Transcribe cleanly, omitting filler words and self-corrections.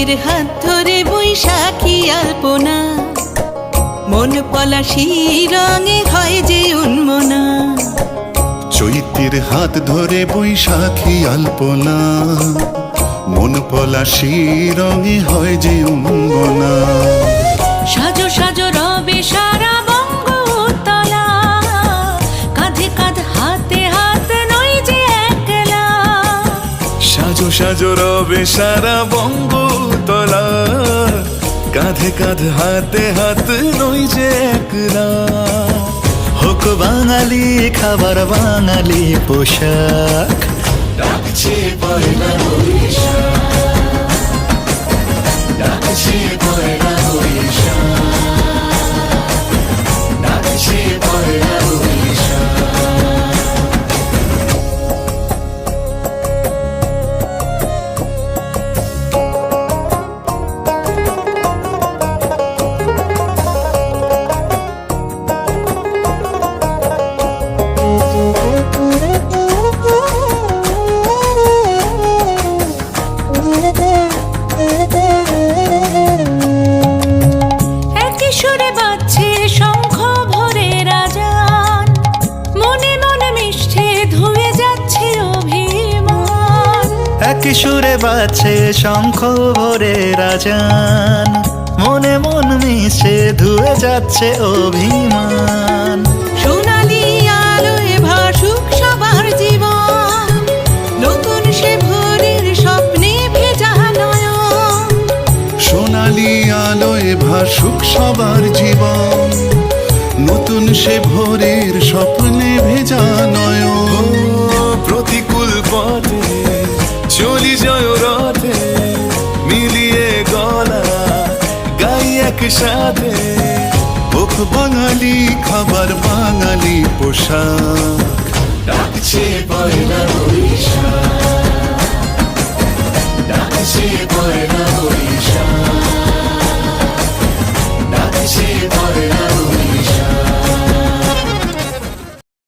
চৈত্রের হাত ধরে বৈশাখী আলপনা, মন পলাশি রঙে হয় যে উন্মনা। চৈত্রের হাত ধরে বৈশাখী আলপনা, মন পলাশি রঙে হয় যে উন্মনা। সাজো সাজো রবে সারা বঙ্গতলা, কাঁধে কাঁধ হাতে হাত নই যে একলা। সাজো সাজো রবে সারা বঙ্গতলা, কাঁধে কাঁধ হাতে হাত নই যে একলা। হোক বাঙালি খাবার বাঙালি পোশাক, ডাকছে পয়লা বৈশাখ, ডাকছে পয়লা বৈশাখ, ডাকছে পয়লা বৈশাখ। একই সুরে বাজছে শঙ্খ ভরে রাজান, মনে মনে মিশছে ধুয়ে যাচ্ছে অভিমান। একই সুরে বাজছে শঙ্খ ভরে রাজান, মনে মন মিশে ধুয়ে যাচ্ছে অভিমান। সোনালি আলোয় ভাসুক সবার জীবন, নতুন সে ভোরের স্বপ্নে ভেজা নয়ন। সোনালি আলোয় ভাসুক সবার জীবন, নতুন সে ভোরের স্বপ্নে ভেজা নয়ন। প্রতিকূল পথে চলি জয় রথে, মিলিয়ে গলা গাই একসাথে। হোক বাঙালি খাবার বাঙালি পোশাক, ডাকছে পয়লা বৈশাখ,